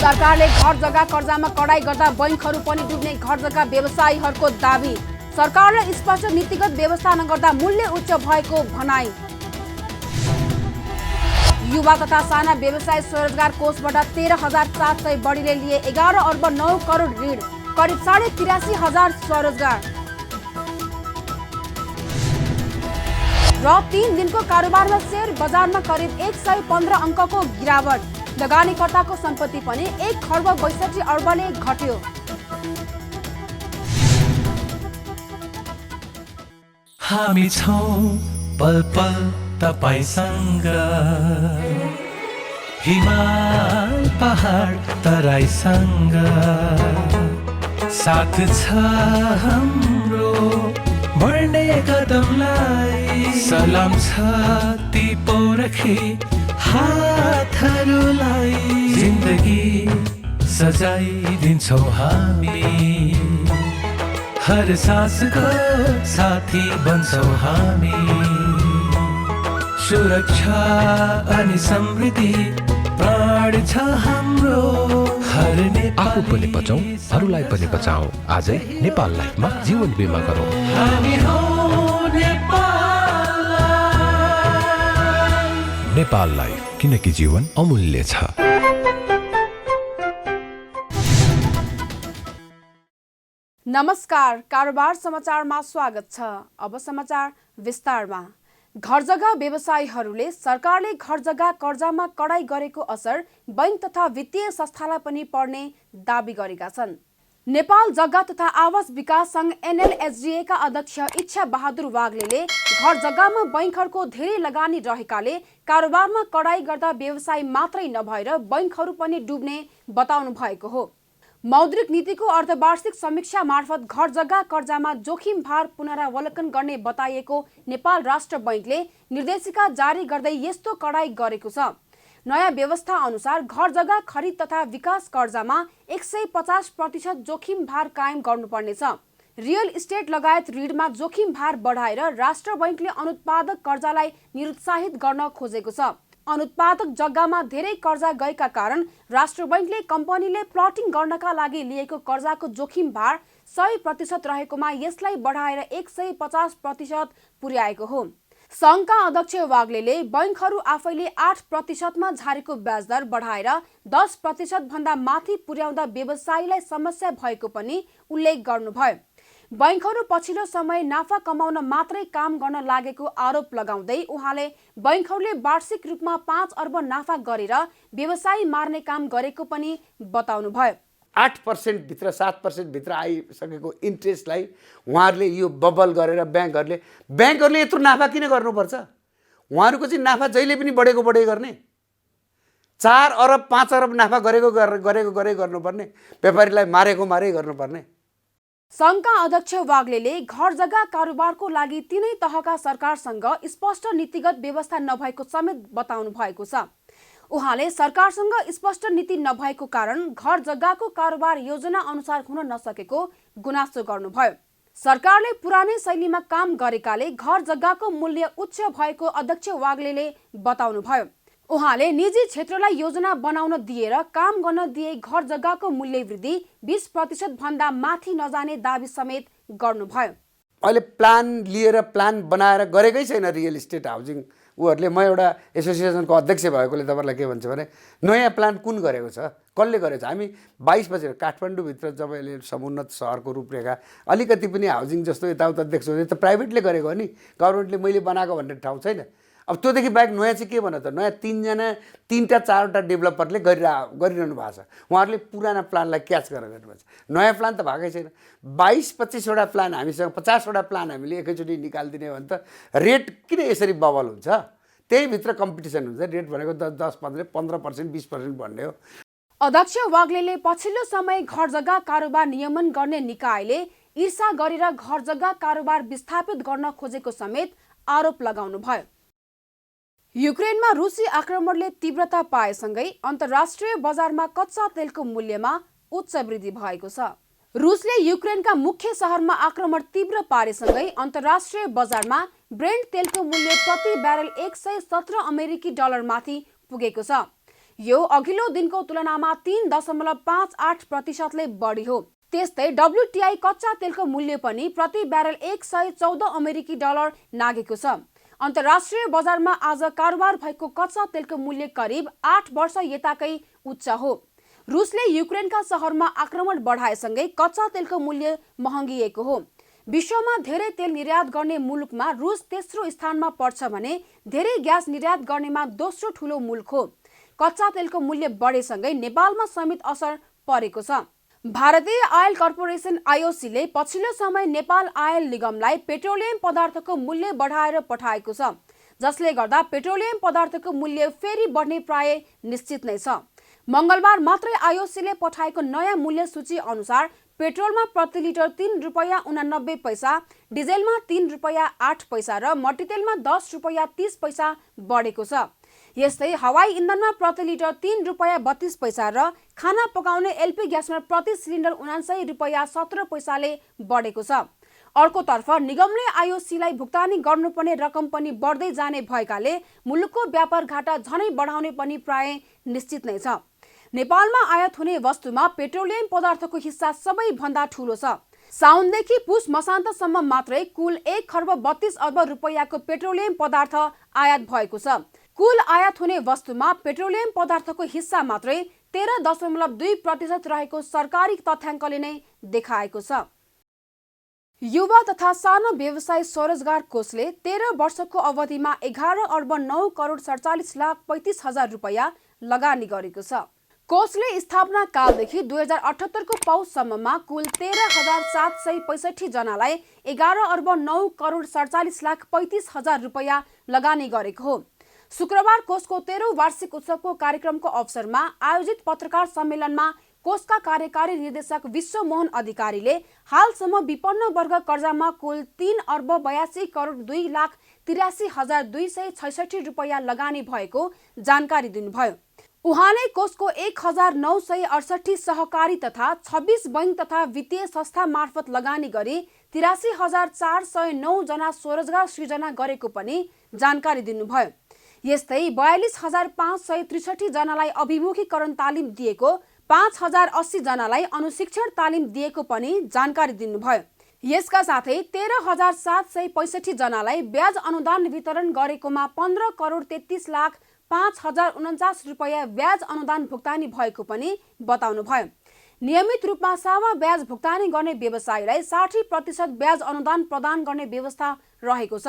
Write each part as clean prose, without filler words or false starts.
सरकारले घर जग्गा कर्जामा कडाई गर्दा बैंकहरू पनि डुब्ने घर जग्गा व्यवसायीहरूको दाबी। सरकारले स्पष्ट नीतिगत व्यवस्था नगर्दा मूल्य उच्च भएको भनाई। युवा तथा साना व्यवसाय स्वरोजगार कोषबाट 13,700 बढीले लिए 11 अर्ब 9 करोड ऋण, करिब 83,500 स्वरोजगार। र 3 दिनको कारोबारमा शेयर बजारमा करिब 115 अङ्कको गिरावट। लगानीकर्ताको सम्पत्ति पनि 1 खर्ब 62 अर्बले घट्यो। हामी छौं पल पल तपाईसँग, हिमाल पहाड तराईसँग, साथ छ हाम्रो बढ्ने कदमलाई। सलाम छ ती पोरखी हातहरूलाई, जिन्दगी सजाइदिन्छौँ हामी, हर सासको साथी बन्छौँ हामी। सुरक्षा अनि समृद्धि प्राण छ हाम्रो, हर आफू पनि बचौं, अरूलाई पनि बचाऊ। आजै नेपाल लाइफमा जीवन बिमा गरौँ। हामी हौ नेपाल लाइफ। नेपाल लाइफ, किनकि जीवन अमूल्य छ। नमस्कार, कारोबार समाचारमा स्वागत छ। अब समाचार विस्तारमा। घर जग्गा व्यवसायीहरूले सरकारले घर जग्गा कर्जामा कडाई गरेको असर बैंक तथा वित्तीय संस्थालाई पनि पर्ने दाबी गरेका छन्। नेपाल जग्गा तथा आवास विकास संघ NLSGA का अध्यक्ष इच्छा बहादुर वाग्लेले घर जग्गामा बैंकहरूको धेरै लगानी रहेकाले कारोबारमा कडाई गर्दा व्यवसाय मात्रै नभएर बैंकहरू पनि डुब्ने बताउनु भएको हो। मौद्रिक नीतिको अर्धवार्षिक समीक्षा मार्फत घर जग्गा कर्जामा जोखिम भार पुनरावलोकन गर्ने बताइएको नेपाल राष्ट्र बैंकले निर्देशिका जारी गर्दै यस्तो कडाई गरेको छ। नयाँ व्यवस्था अनुसार घर जग्गा खरिद तथा विकास कर्जामा 150% जोखिम भार कायम गर्नुपर्नेछ। रियल इस्टेट लगायत ऋणमा जोखिम भार बढाएर राष्ट्र बैंकले अनुत्पादक कर्जालाई निरुत्साहित गर्न खोजेको छ। अनुत्पादक जग्गामा धेरै कर्जा गएका कारण राष्ट्र बैंकले कम्पनीले प्लटिङ गर्नका लागि लिएको कर्जाको जोखिम भार 100% रहेकोमा यसलाई बढाएर 150% पुर्याएको हो। संघका अध्यक्ष वाग्लेले बैंकहरू आफैले 8% मा झारेको ब्याज दर बढाएर 10% भन्दा माथि पुर्याउँदा व्यवसायीलाई समस्या भएको पनि उल्लेख गर्नुभयो। बैंकहरू पछिल्लो समय नाफा कमाउन मात्रै काम गर्न लागेको आरोप लगाउँदै उहाँले बैंकहरूले वार्षिक रूपमा 5 अर्ब नाफा गरेर व्यवसायी मार्ने काम गरेको पनि बताउनुभयो। 8% भित्र 7% भित्र आइसकेको इन्ट्रेस्टलाई उहाँहरूले यो बबल गरेर ब्याङ्कहरूले यत्रो नाफा किन गर्नुपर्छ? उहाँहरूको चाहिँ नाफा जहिले पनि बढेको गर्ने, 4 अरब 5 अरब नाफा गरेको गर्नुपर्ने, व्यापारीलाई मारेको गर्नुपर्ने। संघका अध्यक्ष वाग्लेले घर जग्गा कारोबारको लागि तीनै तहका सरकारसँग स्पष्ट नीतिगत व्यवस्था नभएको समेत बताउनु भएको छ। उहाँले सरकारसँग स्पष्ट नीति नभएको कारण घर जग्गाको कारोबार योजना अनुसार हुन नसकेको गुनासो गर्नुभयो। सरकारले पुरानै शैलीमा काम गरेकाले घर जग्गाको मूल्य उच्च भएको अध्यक्ष वाग्लेले बताउनुभयो। उहाँले निजी क्षेत्रलाई योजना बनाउन दिएर काम गर्न दिए घर जग्गाको मूल्य वृद्धि 20% भन्दा माथि नजाने दाबी समेत गर्नुभयो। अहिले प्लान लिएर प्लान बनाएर गरेकै छैन रियल इस्टेट हाउसिङ उहरूले। म एउटा एसोसिएसनको अध्यक्ष भएकोले तपाईँलाई के भन्छ भने नयाँ प्लान कुन गरेको छ, कसले गरेको छ? हामी 22 बजेर काठमाडौँभित्र जब यसले समुन्नत सहरको रूपरेखा अलिकति पनि हाउसिङ जस्तो यताउता देख्छु भने त प्राइभेटले गरेको हो नि, गभर्मेन्टले मैले बनाएको भन्ने ठाउँ छैन। अब त्योदेखि बाहेक नयाँ चाहिँ के भन त? नयाँ 3टा 4वटा डेभलपरले गरिरहनु भएको छ। उहाँहरूले पुराना प्लानलाई क्याच गरेर गर्नुभएको छ। नयाँ प्लान त भएकै छैन। 22-25वटा प्लान हामीसँग, 50वटा प्लान हामीले एकैचोटि निकालिदिने भने त रेट किन यसरी बबल हुन्छ? त्यही भित्र कम्पिटिसन हुन्छ। रेट भनेको 10-15, 15%, 20% भन्ने हो। अध्यक्ष वाग्लेले पछिल्लो समय घर जग्गा कारोबार नियमन गर्ने निकायले ईर्षा गरेर घर जग्गा कारोबार विस्थापित गर्न खोजेको समेत आरोप लगाउनुभयो। युक्रेनमा रुसी आक्रमणले तीव्रता पाएसँगै अन्तर्राष्ट्रिय बजारमा कच्चा तेलको मूल्यमा उच्च वृद्धि भएको छ। रुसले युक्रेनका मुख्य शहरमा आक्रमण तीव्र पारेसँगै अन्तर्राष्ट्रिय बजारमा ब्रेन्ट तेलको मूल्य प्रति ब्यारेल $117 माथि पुगेको छ। यो अघिल्लो दिनको तुलनामा 3.58% बढी हो। त्यस्तै WTI कच्चा तेलको मूल्य पनि प्रति ब्यारेल 114 अमेरिकी डलर नागेको छ। अन्तर्राष्ट्रिय बजारमा आज कारोबार भएको कच्चा तेलको मूल्य करिब 8 वर्ष यताकै उच्च हो। रुसले युक्रेनका शहरमा आक्रमण बढाएसँगै कच्चा तेलको मूल्य महँगिएको हो। विश्वमा धेरै तेल निर्यात गर्ने मुलुकमा रुस तेस्रो स्थानमा पर्छ भने धेरै ग्यास निर्यात गर्नेमा दोस्रो ठूलो मुलुक हो। कच्चा तेलको मूल्य बढेसँगै नेपालमा समेत असर परेको छ। भारतीय आयल कर्पोरेसन IOC ले पछिल्लो समय नेपाल आयल निगमलाई पेट्रोलियम पदार्थको मूल्य बढाएर पठाएको छ, जसले गर्दा पेट्रोलियम पदार्थको मूल्य फेरि बढ्ने प्राय निश्चित नै छ। मंगलबार मात्रै IOC ले पठाएको नयाँ मूल्य सूची अनुसार पेट्रोलमा प्रति लिटर 3 रुपैयाँ 89 पैसा, डिजेलमा 3 रुपैयाँ 8 पैसा र मट्टीतेलमा 10 रुपैयाँ 30 पैसा बढेको छ। यस्तै हवाई इन्धनमा प्रति लिटर 3 रुपैयाँ 32 पैसा र खाना पकाउने LP ग्यासमा प्रति सिलिन्डर 79 रुपैयाँ 17 पैसाले बढेको छ। अर्कोतर्फ निगमले IOC लाई भुक्तानी गर्नुपर्ने रकम पनि बढ्दै जाने भएकाले मुलुकको व्यापार घाटा झनै बढाउने पनि प्राय निश्चित नै छ। नेपालमा आयात हुने वस्तुमा पेट्रोलियम पदार्थको हिस्सा सबैभन्दा ठूलो छ। साउनदेखि पुस मसान्तसम्म मात्रै कुल 1 खर्ब 32 अर्ब रुपैयाँको पेट्रोलियम पदार्थ आयात भएको छ। कुल आयात हुने वस्तुमा पेट्रोलियम पदार्थको हिस्सा मात्रै 13.2% रहेको सरकारी तथ्याङ्कले नै देखाएको छ। युवा तथा सानो व्यवसाय स्वरोजगार कोषले 13 वर्षको अवधिमा 11 अर्ब 9 करोड 47 लाख 35 हजार रुपैयाँ लगानी गरेको छ। कोषले स्थापना कालदेखि 2078 को पौषसम्ममा कुल 13,765 जनालाई 11 अर्ब 9 करोड 47 लाख 35 हजार रुपैयाँ लगानी गरेको हो। शुक्रबार कोषको 13औं वार्षिक उत्सवको कार्यक्रमको अवसरमा आयोजित पत्रकार सम्मेलनमा कोषका कार्यकारी निर्देशक विश्व मोहन अधिकारीले हालसम्म विपन्न वर्ग कर्जामा कुल 3 अर्ब 82 करोड 2 लाख 83 हजार 266 रुपैयाँ लगानी भएको जानकारी दिनुभयो। उहाँले कोषको 1968 सहकारी तथा 26 बैंक तथा वित्तीय संस्था मार्फत लगानी गरी 83,409 जना स्वरोजगार सृजना गरेको पनि जानकारी दिनुभयो। यस्तै 42,563 जनालाई अभिमुखीकरण तालिम दिएको, 5,080 जनालाई अनुशिक्षण तालिम दिएको पनि जानकारी दिनुभयो। यसका साथै 13,765 जनालाई ब्याज अनुदान वितरण गरेकोमा 15 करोड 33 लाख 5,049 रुपैयाँ ब्याज अनुदान भुक्तानी भएको पनि बताउनुभयो। नियमित रूपमा सावा ब्याज भुक्तानी गर्ने व्यवसायीलाई 60% ब्याज अनुदान प्रदान गर्ने व्यवस्था रहेको छ।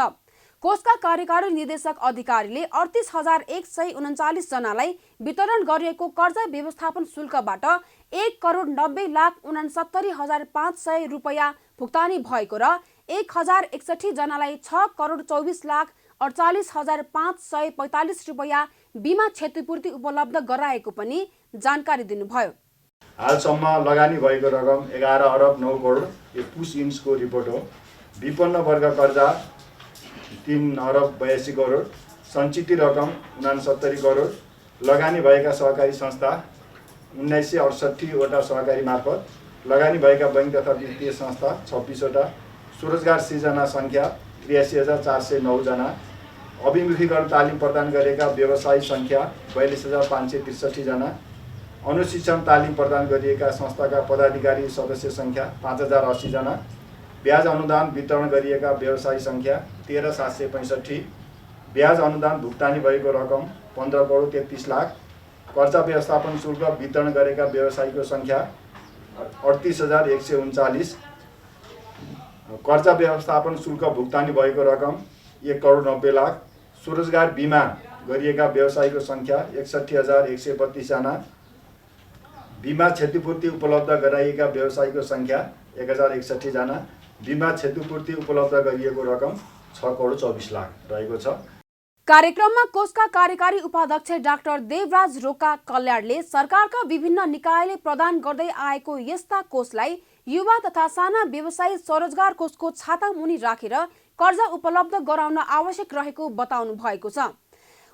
कोषका कार्यकारी निर्देशक अधिकारीले 38,139 जनालाई वितरण गरिएको कर्जा व्यवस्थापन शुल्कबाट 1 करोड 90 लाख 69 हजार 500 रुपैयाँ भुक्तानी भएको र 1,061 जनालाई 6 करोड 24 लाख 48 हजार 545 रुपैयाँ बीमा क्षतिपूर्ति उपलब्ध गराएको पनि जानकारी दिनुभयो। हालसम्म लगानी भएको रकम 11 अर्ब 9 करोड, यो पुस इन्सको रिपोर्ट हो। विपन्न वर्ग कर्जा 3 अर्ब 82 करोड, सञ्चित रकम 69 करोड, लगानी भएका सहकारी संस्था 1968 वटा सहकारी मार्फत, लगानी भएका बैंक तथा वित्तीय संस्था 26 वटा, स्वरोजगार सृजना सङ्ख्या 83,409 जना, अभिमुखीकरण तालिम प्रदान गरेका व्यवसायी सङ्ख्या 42,563 जना, अनुशिक्षण तालिम प्रदान गरिएका संस्थाका पदाधिकारी सदस्य सङ्ख्या 5,080 जना, ब्याज अनुदान वितरण गरिएका व्यवसायी सङ्ख्या 13,765, ब्याज अनुदान भुक्तानी भएको रकम 15 करोड 33 लाख, कर्जा व्यवस्थापन शुल्क वितरण गरेका व्यवसायीको सङ्ख्या 38,139, कर्जा व्यवस्थापन शुल्क भुक्तानी भएको रकम 1 करोड 90 लाख, स्वरोजगार बिमा गरिएका व्यवसायीको सङ्ख्या 61,132 जना, बिमा क्षतिपूर्ति उपलब्ध गराइएका व्यवसायीको सङ्ख्या 1,061 जना, बिमा क्षतिपूर्ति उपलब्ध गरिएको रकम 6 करोड 24 लाख रहेको छ। कार्यक्रममा कोषका कार्यकारी उपाध्यक्ष डाक्टर देवराज रोका कल्याणले सरकारका विभिन्न निकायले प्रदान गर्दै आएको यस्ता कोषलाई युवा तथा साना व्यवसायी स्वरोजगार कोषको छाता मुनि राखेर कर्जा उपलब्ध गराउन आवश्यक रहेको बताउनु भएको छ।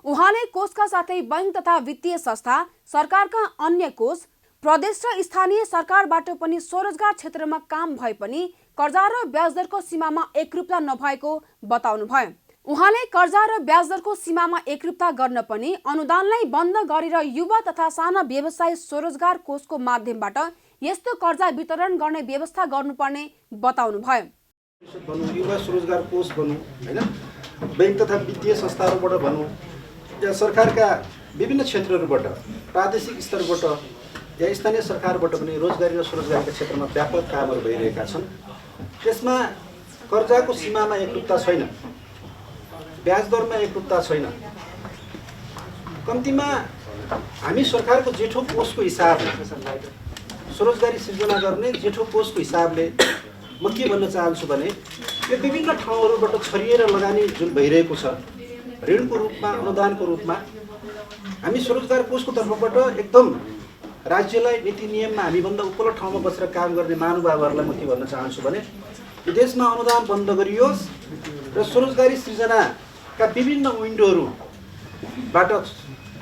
उहाँले कोषका साथै बैंक तथा वित्तीय संस्था, सरकारका अन्य कोष, प्रदेश र स्थानीय सरकारबाट पनि स्वरोजगार क्षेत्रमा काम भए पनि कर्जा र ब्याजदरको सीमामा एकरूपता नभएको बताउनु भयो। उहाँले कर्जा र ब्याज दरको सीमामा एकरूपता गर्न पनि अनुदानलाई बन्द गरेर युवा तथा साना व्यवसाय स्वरोजगार कोषको माध्यमबाट यस्तो कर्जा वितरण गर्ने व्यवस्था गर्नुपर्ने बताउनुभयो। युवा स्वरोजगार कोष भनौँ हैन, बैंक तथा वित्तीय संस्थाहरूबाट भनौँ या सरकारका विभिन्न क्षेत्रहरूबाट, प्रादेशिक स्तरबाट या स्थानीय सरकारबाट पनि रोजगारी र स्वरोजगारीका क्षेत्रमा व्यापक कामहरू भइरहेका छन्। त्यसमा कर्जाको सीमामा एकरूपता छैन, ब्याज दरमा एकरूपता छैन। कम्तीमा हामी सरकारको जेठो कोषको हिसाबले, स्वरोजगारी सिर्जना गर्ने जेठो कोषको हिसाबले म के भन्न चाहन्छु भने यो विभिन्न ठाउँहरूबाट छरिएर लगानी जुन भइरहेको छ ऋणको रूपमा, अनुदानको रूपमा, हामी स्वरोजगार कोषको तर्फबाट एकदम राज्यलाई नीति नियममा हामीभन्दा उपल्लो ठाउँमा बसेर काम गर्ने महानुभावहरूलाई म के भन्न चाहन्छु भने यो देशमा अनुदान बन्द गरियोस् र स्वरोजगारी सृजनाका विभिन्न विन्डोहरूबाट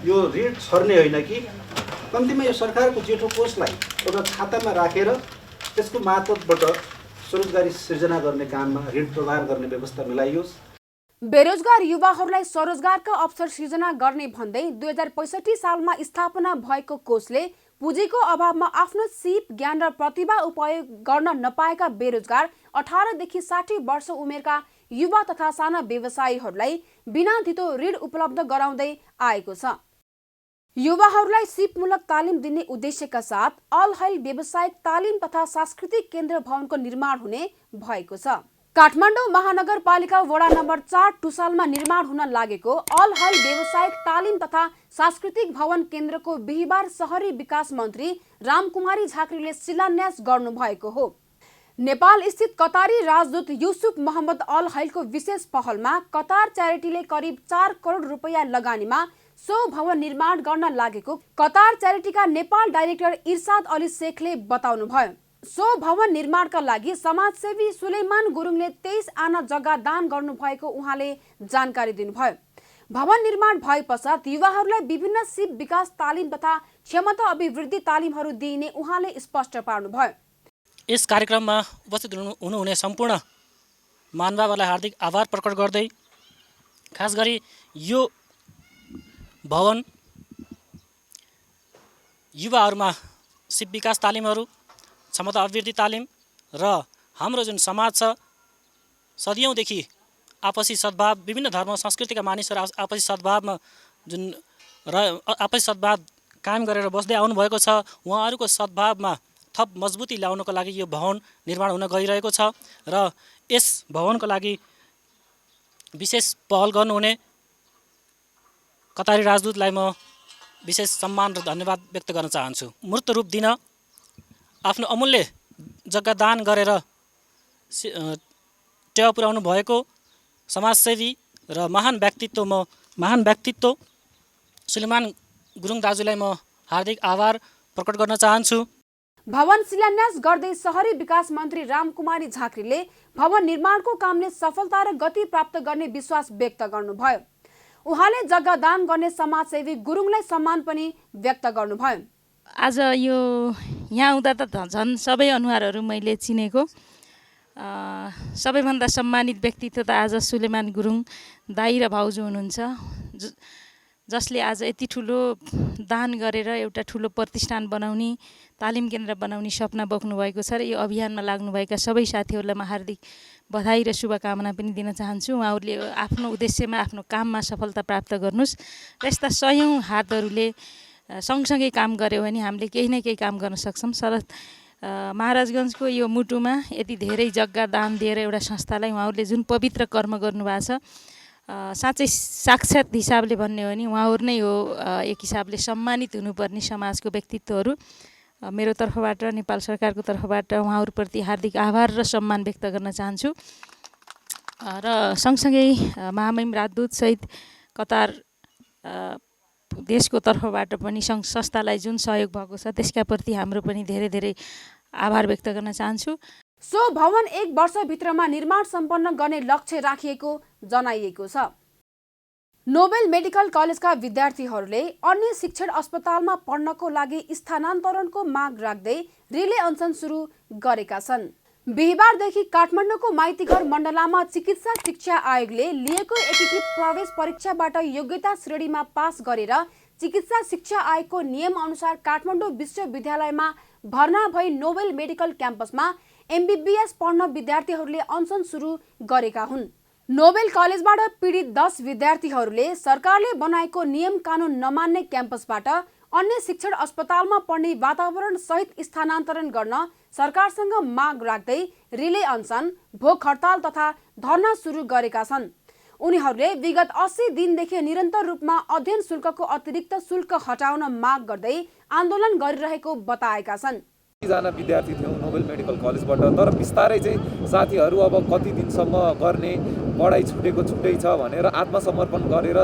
यो ऋण छर्ने होइन कि कम्तीमा यो सरकारको जेठो कोषलाई एउटा खातामा राखेर त्यसको मार्फतबाट स्वरोजगारी सृजना गर्ने काममा ऋण प्रदान गर्ने व्यवस्था मिलाइयोस्। बेरोजगार युवाहरूलाई स्वरोजगारका अवसर सृजना गर्ने भन्दै 2065 सालमा स्थापना भएको कोषले पुँजीको अभावमा आफ्नो सिप, ज्ञान र प्रतिभा उपयोग गर्न नपाएका बेरोजगार 18 देखि 60 वर्ष उमेरका युवा तथा साना व्यवसायीहरूलाई बिना धितो ऋण उपलब्ध गराउँदै आएको छ। युवाहरूलाई सिपमूलक तालिम दिने उद्देश्यका साथ अल हैल व्यावसायिक तालिम तथा सांस्कृतिक केन्द्र भवनको निर्माण हुने भएको छ। काठमाडौँ महानगरपालिका वडा नम्बर 4 टुसालमा निर्माण हुन लागेको अल हैल व्यावसायिक तालिम तथा सांस्कृतिक भवन केन्द्रको बिहिबार शहरी विकास मन्त्री रामकुमारी झाँक्रीले शिलान्यास गर्नुभएको हो। नेपाल स्थित कतारी राजदूत युसुफ मोहम्मद अल हैलको विशेष पहलमा कतार च्यारिटीले करिब 4 करोड रुपैयाँ लगानीमा सो भवन निर्माण गर्न लागेको कतार च्यारिटीका नेपाल डाइरेक्टर इर्साद अली शेखले बताउनुभयो। सो भवन निर्माणका लागि समाजसेवी सुलेमान गुरुङले 23 आना जग्गा दान गर्नुभएको उहाँले जानकारी दिनुभयो। भवन निर्माण भए पश्चात युवाहरूलाई विभिन्न सिप विकास तालिम तथा क्षमता अभिवृद्धि तालिमहरू दिइने उहाँले स्पष्ट पार्नुभयो। यस कार्यक्रममा उपस्थित हुनुहुने सम्पूर्ण महानुभावहरूलाई हार्दिक आभार प्रकट गर्दै खास गरी यो भवन युवाहरूमा सिप विकास तालिमहरू, क्षमता अभिवृद्धि तालिम र हाम्रो जुन समाज छ सदियौँदेखि आपसी सद्भाव, विभिन्न धर्म संस्कृतिका मानिसहरू आपसी सद्भावमा जुन आपसी सद्भाव कायम गरेर बस्दै आउनुभएको छ, उहाँहरूको सद्भावमा थप मजबुती ल्याउनको लागि यो भवन निर्माण हुन गइरहेको छ र यस भवनको लागि विशेष पहल गर्नुहुने कतारी राजदूतलाई म विशेष सम्मान र धन्यवाद व्यक्त गर्न चाहन्छु। मूर्त रूप दिन आफ्नो अमूल्य जग्गा दान गरेर टेवा पुर्याउनु भएको समाजसेवी र महान व्यक्तित्व सुलेमान गुरुङ दाजुलाई म हार्दिक आभार प्रकट गर्न चाहन्छु। भवन शिलान्यास गर्दै शहरी विकास मन्त्री रामकुमारी झाँक्रीले भवन निर्माणको कामले सफलता र गति प्राप्त गर्ने विश्वास व्यक्त गर्नुभयो। उहाँले जग्गा दान गर्ने समाजसेवी गुरुङलाई सम्मान पनि व्यक्त गर्नुभयो। आज यो यहाँ आउँदा त झन् सबै अनुहारहरू मैले चिनेको। सबैभन्दा सम्मानित व्यक्तित्व त आज सुलेमान गुरुङ दाइ र भाउजू हुनुहुन्छ, जसले आज यति ठुलो दान गरेर एउटा ठुलो प्रतिष्ठान बनाउने, तालिम केन्द्र बनाउने सपना बोक्नु भएको छ र यो अभियानमा लाग्नुभएका सबै साथीहरूलाई म हार्दिक बधाई र शुभकामना पनि दिन चाहन्छु। उहाँहरूले आफ्नो उद्देश्यमा, आफ्नो काममा सफलता प्राप्त गर्नुहोस् र यस्ता सयौँ हातहरूले सँगसँगै काम गऱ्यो भने हामीले केही न केही काम गर्न सक्छौँ। शरद महाराजगञ्जको यो मुटुमा यति धेरै जग्गा दान दिएर एउटा संस्थालाई उहाँहरूले जुन पवित्र कर्म गर्नुभएको छ, साँच्चै साक्षात हिसाबले भन्ने हो भने उहाँहरू नै हो एक हिसाबले सम्मानित हुनुपर्ने समाजको व्यक्तित्वहरू। मेरो तर्फबाट, नेपाल सरकारको तर्फबाट उहाँहरूप्रति हार्दिक आभार र सम्मान व्यक्त गर्न चाहन्छु। र सँगसँगै महामहिम राजदूतसहित कतार देशको तर्फबाट पनि संस्थालाई जुन सहयोग भएको छ त्यसका प्रति हाम्रो पनि धेरै धेरै आभार व्यक्त गर्न चाहन्छु। सो भवन 1 वर्षभित्रमा निर्माण सम्पन्न गर्ने लक्ष्य राखिएको जनाइएको छ। नोबेल मेडिकल कलेजका विद्यार्थीहरूले अन्य शिक्षण अस्पतालमा पढ्नको लागि स्थानान्तरणको माग राख्दै रिले अनसन सुरु गरेका छन्। बिहिबारदेखि काठमाडौँको माइतीघर मण्डलामा चिकित्सा शिक्षा आयोगले लिएको एकीकृत प्रवेश परीक्षाबाट योग्यता श्रेणीमा पास गरेर चिकित्सा शिक्षा आयोगको नियम अनुसार काठमाडौँ विश्वविद्यालयमा भर्ना भई नोबेल मेडिकल क्याम्पसमा एमबीबीएस पढ्न विद्यार्थीहरूले अनसन सुरु गरेका हुन्। नोबेल कलेजबाट पीडित 10 विद्यार्थीहरूले सरकारले बनाएको नियम कानुन नमान्ने क्याम्पसबाट अन्य शिक्षण अस्पतालमा पढ्ने वातावरण सहित स्थानान्तरण गर्न सरकारसँग माग राख्दै रिले अनसन, भोक हडताल तथा धरना सुरु गरेका छन्। उनीहरूले विगत 80 दिनदेखि निरन्तर रूपमा अध्ययन शुल्कको अतिरिक्त शुल्क हटाउन माग गर्दै आन्दोलन गरिरहेको बताएका छन्। जना विद्यार्थी थियौँ नोबेल मेडिकल कलेजबाट, तर बिस्तारै चाहिँ साथीहरू अब कति दिनसम्म गर्ने, पढाइ छुटेको छुट्टै छ भनेर आत्मसमर्पण गरेर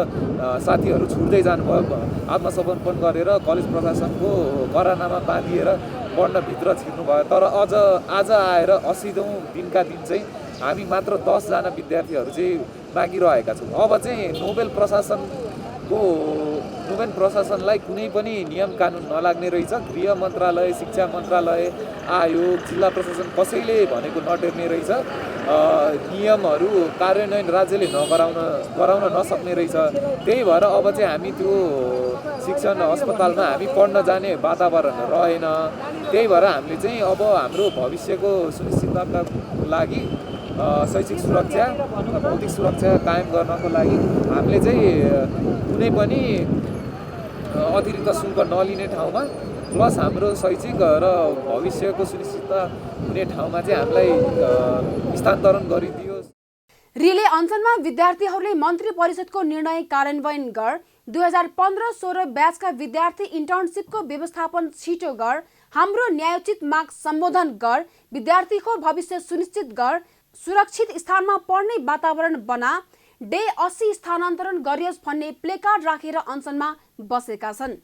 साथीहरू छुट्दै जानुभयो। आत्मसमर्पण गरेर कलेज प्रशासनको करानामा बाँधिएर पढ्न भित्र छिर्नुभयो। तर आज आएर 80औं दिनका दिन चाहिँ हामी मात्र 10 जना विद्यार्थीहरू चाहिँ बाँकी रहेका छौँ। अब चाहिँ नोबेल प्रशासनलाई कुनै पनि नियम कानुन नलाग्ने रहेछ। गृह मन्त्रालय, शिक्षा मन्त्रालय, आयोग, जिल्ला प्रशासन कसैले भनेको नटेर्ने रहेछ। नियमहरू कार्यान्वयन राज्यले गराउन नसक्ने रहेछ। त्यही भएर अब चाहिँ हामी त्यो शिक्षण अस्पतालमा हामी पढ्न जाने वातावरण रहेन। त्यही भएर हामीले चाहिँ अब हाम्रो भविष्यको सुनिश्चितताका लागि शैक्षिक सुरक्षा, भौतिक सुरक्षा कायम गर्नको लागि हामीले चाहिँ कुनै पनि अतिरिक्त शुल्क नलिने ठाउँमा प्लस हाम्रो शैक्षिक र भविष्यको सुनिश्चितता हुने ठाउँमा चाहिँ हामीलाई स्थानान्तरण गरिदियोस्। रिले अनसनमा विद्यार्थीहरूले मन्त्री परिषदको निर्णय कार्यान्वयन गर, 2015-16 ब्याचका विद्यार्थी इन्टर्नसिपको व्यवस्थापन छिटो गर, हाम्रो न्यायोचित माग सम्बोधन गर, विद्यार्थीको भविष्य सुनिश्चित गर, सुरक्षित स्थानमा पढ्ने वातावरण बना, डे 80 स्थानान्तरण गरियोस् भन्ने प्लेकार्ड राखेर अनसनमा बसेका छन्।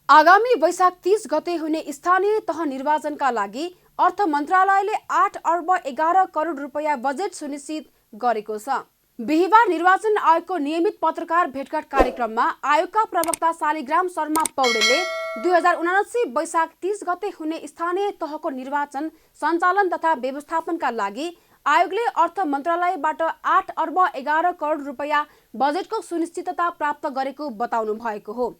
आगामी वैशाख 30 गते हुने स्थानीय तह निर्वाचनका लागि अर्थ मन्त्रालयले 8 अर्ब 11 करोड रुपैयाँ बजेट सुनिश्चित गरेको छ। बिहिबार निर्वाचन आयोगको नियमित पत्रकार भेटघाट कार्यक्रममा आयोगका प्रवक्ता शालिग्राम शर्मा पौडेलले 2079 वैशाख 30 गते हुने स्थानीय तहको निर्वाचन सञ्चालन तथा व्यवस्थापनका लागि आयोगले अर्थ मन्त्रालयबाट 8 अर्ब 11 करोड रुपैयाँ बजेटको सुनिश्चितता प्राप्त गरेको बताउनु भएको हो।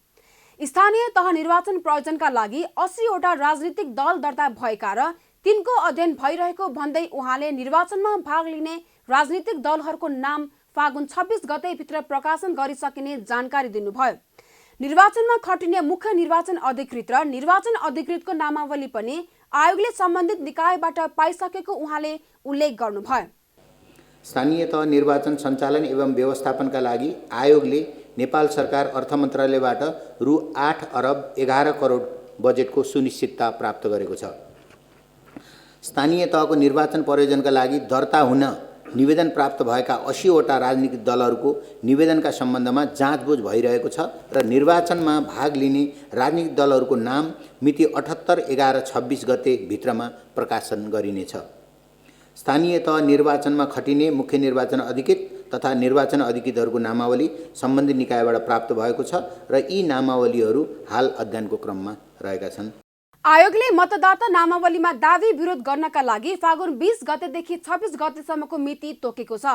स्थानीय तह निर्वाचन प्रयोजनका लागि 80वटा राजनीतिक दल दर्ता भएका र तिनको अध्ययन भइरहेको भन्दै उहाँले निर्वाचनमा भाग लिने राजनीतिक दलहरूको नाम फागुन 26 गते भित्र प्रकाशन गरिसकिने जानकारी दिनुभयो। निर्वाचनमा खटिने मुख्य निर्वाचन अधिकृत र निर्वाचन अधिकृतको नामावली पनि आयोगले सम्बन्धित निकायबाट पाइसकेको उहाँले उल्लेख गर्नुभयो। स्थानीय तह निर्वाचन सञ्चालन एवं व्यवस्थापनका लागि आयोगले नेपाल सरकार अर्थ मन्त्रालयबाट रु 8 अर्ब 11 करोड बजेटको सुनिश्चितता प्राप्त गरेको छ। स्थानीय तहको निर्वाचन प्रयोजनका लागि दर्ता हुन निवेदन प्राप्त भएका 80वटा राजनीतिक दलहरूको निवेदनका सम्बन्धमा जाँचबुझ भइरहेको छ र निर्वाचनमा भाग लिने राजनीतिक दलहरूको नाम मिति 78/11/26 गते भित्रमा प्रकाशन गरिनेछ। स्थानीय तह निर्वाचनमा खटिने मुख्य निर्वाचन अधिकृत तथा निर्वाचन अधिकृतहरूको नामावली सम्बन्धित निकायबाट प्राप्त भएको छ र यी नामावलीहरू हाल अध्ययनको क्रममा रहेका छन्। आयोगले मतदाता नामावलीमा दावी विरोध गर्नका लागि फागुन 20 गतेदेखि 26 गतेसम्मको मिति तोकेको छ।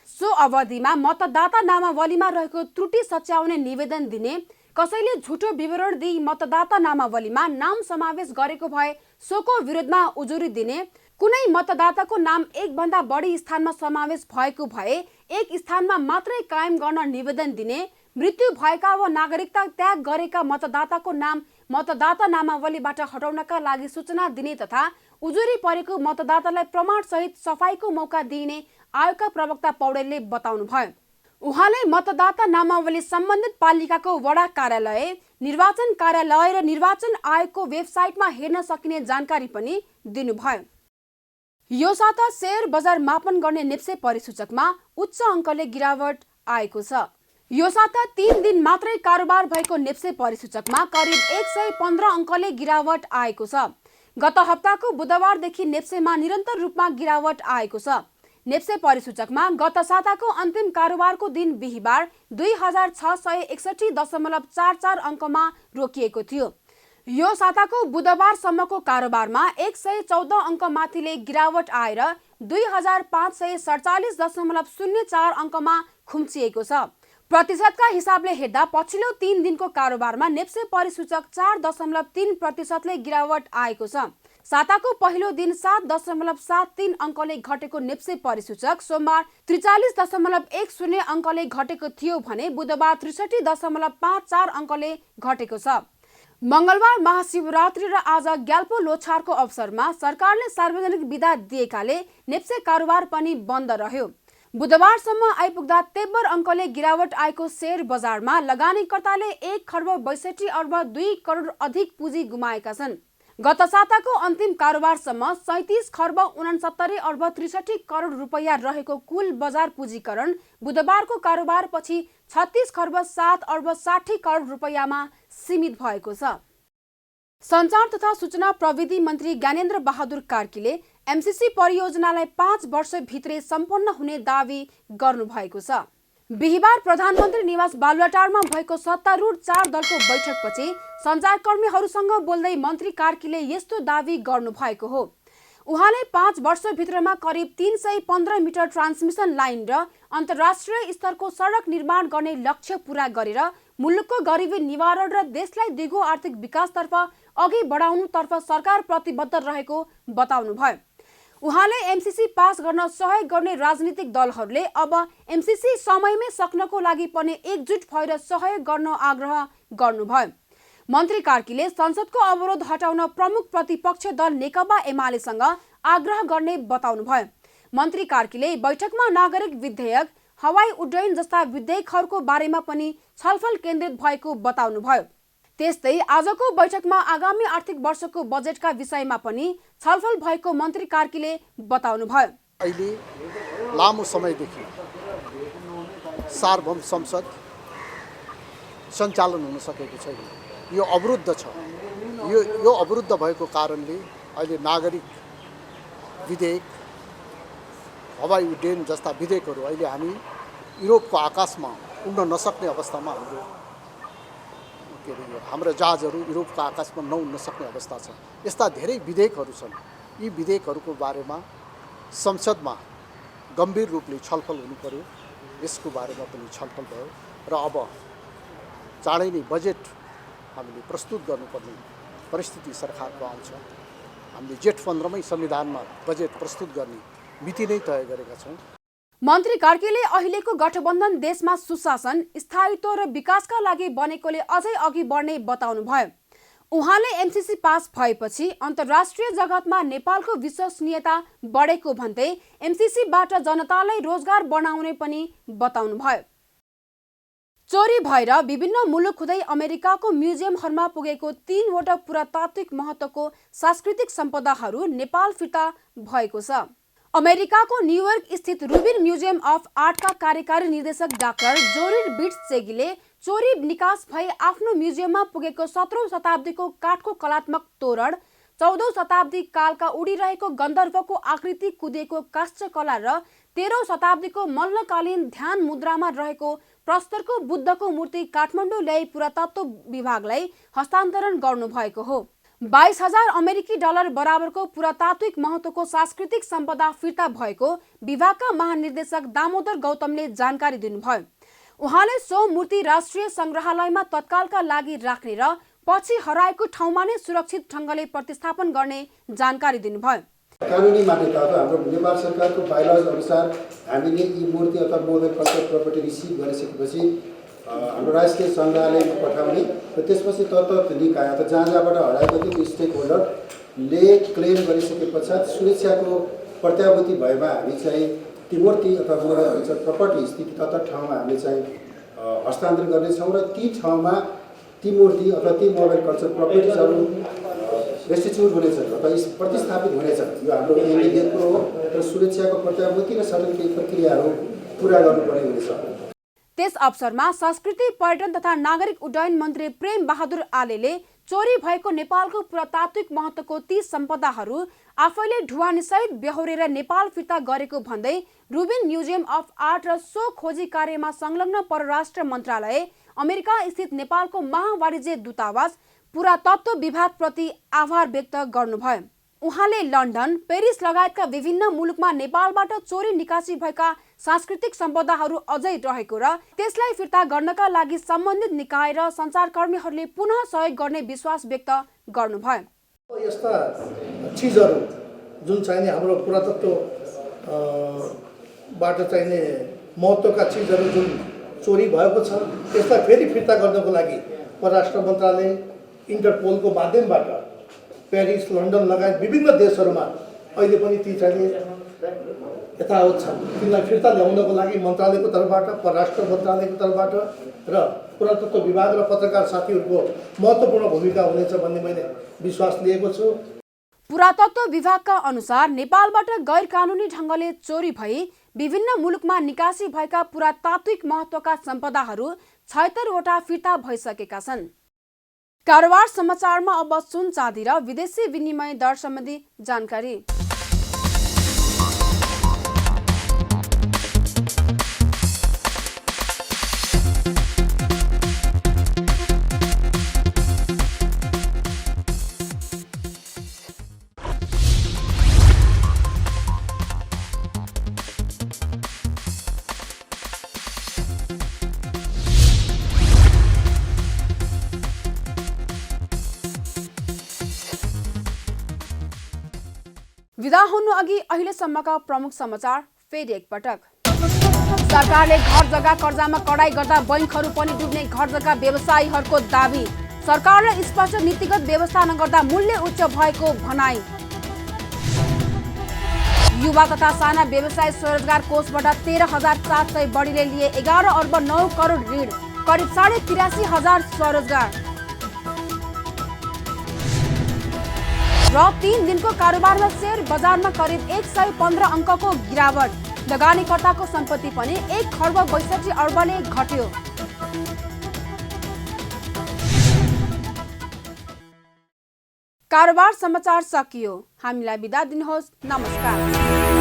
सो अवधिमा मतदाता नामावलीमा रहेको त्रुटि सच्याउने निवेदन दिने, कसैले झुटो विवरण दिई मतदाता नामावलीमा नाम समावेश गरेको भए सोको विरोधमा उजुरी दिने, कुनै मतदाताको नाम एकभन्दा बढी स्थानमा समावेश भएको भए एक स्थानमा मात्रै कायम गर्न निवेदन दिने, मृत्यु भएका वा नागरिकता त्याग गरेका मतदाताको नाम मतदाता नामावलीबाट हटाउनका लागि सूचना दिने तथा उजुरी परेको मतदातालाई प्रमाणसहित सफाईको मौका दिइने आयोगका प्रवक्ता पौडेलले बताउनुभयो। उहाँले मतदाता नामावली सम्बन्धित पालिकाको वडा कार्यालय, निर्वाचन कार्यालय र निर्वाचन आयोगको वेबसाइटमा हेर्न सकिने जानकारी पनि दिनुभयो। यो साता शेयर बजार मापन गर्ने नेप्से परिसूचकमा उच्च अङ्कले गिरावट आएको छ। यो साता 3 दिन मात्रै कारोबार भएको नेप्से परिसूचकमा करिब 115 अङ्कले गिरावट आएको छ। गत हप्ताको बुधबारदेखि नेप्सेमा निरन्तर रूपमा गिरावट आएको छ। नेप्से परिसूचकमा गत साताको अन्तिम कारोबारको दिन बिहिबार 2661.44 अङ्कमा रोकिएको थियो। यो साताको बुधबारसम्मको कारोबारमा 114 अङ्क माथिले गिरावट आएर 2547.04 अङ्कमा खुम्चिएको छ। प्रतिशतका हिसाबले हेर्दा पछिल्लो 3 दिनको कारोबारमा नेप्से परिसूचक 4.3% गिरावट आएको छ। साताको पहिलो दिन 7.73 अङ्कले घटेको नेप्से परिसूचक सोमबार 43.10 अङ्कले घटेको थियो भने बुधबार 63.54 अङ्कले घटेको छ। मंगलबार महाशिवरात्रि र आज ग्याल्पो लोछारको अवसरमा सरकारले सार्वजनिक बिदा दिएकाले नेप्से कारोबार पनि बन्द रह्यो। बुधबारसम्म आइपुग्दा 73 अङ्कले गिरावट आएको शेयर बजारमा लगानीकर्ताले 1,62 करोड अधिक पुँजी गुमाएका छन्। गत साताको अन्तिम कारोबारसम्म 37,69,63 करोड रुपैयाँ रहेको कुल बजार पुँजीकरण बुधबारको कारोबारपछि 36,07,60 करोड रुपैयाँमा सीमित भएको छ। सञ्चार तथा सूचना प्रविधि मन्त्री ज्ञानेन्द्र बहादुर कार्कीले एमसीसी परियोजनालाई 5 वर्षभित्रै सम्पन्न हुने दावी गर्नुभएको छ। बिहिबार प्रधानमन्त्री निवास बालुवाटारमा भएको सत्तारूढ 4 दलको बैठकपछि सञ्चारकर्मीहरूसँग बोल्दै मन्त्री कार्कीले यस्तो दावी गर्नुभएको हो। उहाँले 5 वर्षभित्रमा करिब 315 मिटर ट्रान्समिसन लाइन र अन्तर्राष्ट्रिय स्तरको सडक निर्माण गर्ने लक्ष्य पूरा गरेर मुलुकको गरिबी निवारण र देशलाई दिगो आर्थिक विकासतर्फ अघि बढाउनुतर्फ सरकार प्रतिबद्ध रहेको बताउनुभयो। उहाँले एमसीसी पास गर्न सहयोग गर्ने राजनीतिक दलहरूले अब एमसीसी समयमै सक्नको लागि पनि एकजुट भएर सहयोग गर्न आग्रह गर्नुभयो। मन्त्री कार्कीले संसदको अवरोध हटाउन प्रमुख प्रतिपक्ष दल नेकपा एमालेसँग आग्रह गर्ने बताउनुभयो। मन्त्री कार्कीले बैठकमा नागरिक विधेयक, हवाई उड्डयन जस्ता विधेयकहरूको बारेमा पनि छलफल केन्द्रित भएको बताउनुभयो। त्यस्तै आजको बैठकमा आगामी आर्थिक वर्षको बजेटका विषयमा पनि छलफल भएको मन्त्री कार्कीले बताउनुभयो। अहिले लामो समयदेखि सार्वभौम संसद सञ्चालन हुन सकेको छैन। यो अवरुद्ध छ। यो अवरुद्ध भएको कारणले अहिले नागरिक विधेयक, हवाई उड्डयन जस्ता विधेयकहरू अहिले हामी युरोपको आकाशमा उड्न नसक्ने अवस्थामा हाम्रो जहाजहरू युरोपको आकाशमा नउड्न सक्ने अवस्था छ। यस्ता धेरै विधेयकहरू छन्। यी विधेयकहरूको बारेमा संसदमा गम्भीर रूपले छलफल हुनु पर्यो। यसको बारेमा पनि छलफल भयो र अब चाँडै नै बजेट हामीले प्रस्तुत गर्नुपर्ने परिस्थिति सरकारको आउँछ। हामीले जेठ 15 मै संविधानमा बजेट प्रस्तुत गर्ने मिति नै तय गरेका छौँ। मन्त्री कार्कीले अहिलेको गठबन्धन देशमा सुशासन, स्थायित्व र विकासका लागि बनेकोले अझै अघि बढ्ने बताउनुभयो। उहाँले एमसीसी पास भएपछि अन्तर्राष्ट्रिय जगतमा नेपालको विश्वसनीयता बढेको भन्दै एमसीसीबाट जनतालाई रोजगार बनाउने पनि बताउनुभयो। चोरी भएर विभिन्न मुलुक हुँदै अमेरिकाको म्युजियमहरूमा पुगेको 3 वटा पुरातात्विक महत्त्वको सांस्कृतिक सम्पदाहरू नेपाल फिर्ता भएको छ। अमेरिकाको न्युयोर्क स्थित रुबिन म्युजियम अफ आर्टका कार्यकारी निर्देशक डाक्टर जोरिर बिट्सचेगीले चोरी निकास भई आफ्नो म्युजियममा पुगेको 17औं शताब्दीको काठको कलात्मक तोरण, 14औं शताब्दी कालका उडिरहेको गन्धर्वको आकृति कुदिएको काष्ठकला र 13औं शताब्दीको मल्लकालीन ध्यान मुद्रामा रहेको प्रस्तरको बुद्धको मूर्ति काठमाडौँ ल्याई पुरातत्व विभागलाई हस्तान्तरण गर्नुभएको हो। 22,000 अमेरिकी डलर बराबरको पुरातात्विक महत्त्वको सांस्कृतिक सम्पदा फिर्ता भएको विभागका महानिर्देशक दामोदर गौतमले जानकारी दिनुभयो। उहाँले सो मूर्ति राष्ट्रिय संग्रहालयमा तत्कालका लागि राख्ने र पछि हराएको ठाउँमा नै सुरक्षित ढङ्गले प्रतिस्थापन गर्ने जानकारी दिनुभयो। कानुनी मान्यता हाम्रो नेपाल सरकारको बाइलज अनुसार हामीले यी मूर्ति अथवा मोडल कल्चर प्रपर्टी रिसिभ गरिसकेपछि हाम्रो राष्ट्रिय सङ्ग्रहालयमा पठाउने र त्यसपछि तत्त निकाय अथवा जहाँ जहाँबाट हराएको थियो त्यो स्टेक होल्डरले क्लेम गरिसके पश्चात सुरक्षाको प्रत्याभूति भएमा हामी चाहिँ ती मूर्ति अथवा मोडल कल्चर प्रपर्टी स्थित तत्त ठाउँमा हामीले चाहिँ हस्तान्तरण गर्नेछौँ र ती ठाउँमा ती मूर्ति अथवा ती मोडल कल्चर प्रपर्टिजहरू रेस्टिट्युट हुनेछन् अथवा प्रतिस्थापित हुनेछन्। यो हाम्रो ऐनले कुरो हो र सुरक्षाको प्रत्याभूति र सर्टिफिकेट प्रक्रियाहरू पुरा गर्नुपर्ने हुनेछ। त्यस अवसरमा संस्कृति, पर्यटन तथा नागरिक उड्डयन मन्त्री प्रेम बहादुर आलेले चोरी भएको नेपालको पुरातात्विक महत्त्वको ती सम्पदाहरू आफैले ढुवानीसहित बेहोरेर नेपाल फिर्ता गरेको भन्दै रुबिन म्युजियम अफ आर्ट र सो खोजी कार्यमा संलग्न परराष्ट्र मन्त्रालय, अमेरिका स्थित नेपालको महावाणिज्य दूतावास, पुरातत्व विभागप्रति आभार व्यक्त गर्नुभयो। उहाँले लन्डन, पेरिस लगायतका विभिन्न मुलुकमा नेपालबाट चोरी निकासी भएका सांस्कृतिक सम्पदाहरू अझै रहेको र त्यसलाई फिर्ता गर्नका लागि सम्बन्धित निकाय र सञ्चारकर्मीहरूले पुनः सहयोग गर्ने विश्वास व्यक्त गर्नुभयो। यस्ता चिजहरू जुन चाहिने हाम्रो पुरातत्व बाट चाहिने महत्त्वका चिजहरू जुन चोरी भएको छ त्यसलाई फेरि फिर्ता गर्नको लागि परराष्ट्र मन्त्रालय, इन्टरपोलको माध्यमबाट पेरिस, लन्डन लगायत विभिन्न देशहरूमा अहिले पनि ती चाहिने यथावत छन्। तिनलाई फिर्ता ल्याउनको लागि मन्त्रालयको तर्फबाट, परराष्ट्र मन्त्रालयको तर्फबाट र पुरातत्व विभाग र पत्रकार साथीहरूको महत्त्वपूर्ण भूमिका हुनेछ भन्ने मैले विश्वास लिएको छु। पुरातत्व विभागका अनुसार नेपालबाट गैर कानुनी ढङ्गले चोरी भई विभिन्न मुलुकमा निकासी भएका पुरातात्विक महत्त्वका सम्पदाहरू 76 वटा फिर्ता भइसकेका छन्। कारोबार समाचारमा अब सुन, चाँदी र विदेशी विनिमय दर सम्बन्धी जानकारी। विदा हुनु अघि अहिलेसम्मका प्रमुख समाचार फेरि एकपटक। सरकारले घर जग्गा कर्जामा कडाई गर्दा बैंकहरू पनि डुब्ने घर जग्गा व्यवसायीहरूको दाबी। सरकारले स्पष्ट नीतिगत व्यवस्था नगर्दा मूल्य उच्च भएको भनाई। युवा तथा साना व्यवसाय स्वरोजगार कोषबाट 13,700 बढीले लिए 11 अर्ब 9 करोड ऋण, करिब 83,000 स्वरोजगार। र 3 दिनको कारोबारमा शेयर बजारमा करिब 115 अङ्कको गिरावट। लगानीकर्ताको सम्पत्ति पनि 1 खर्ब 62 अर्बले घट्यो। कारोबार समाचार सकियो। हामीलाई बिदा दिनुहोस्। नमस्कार।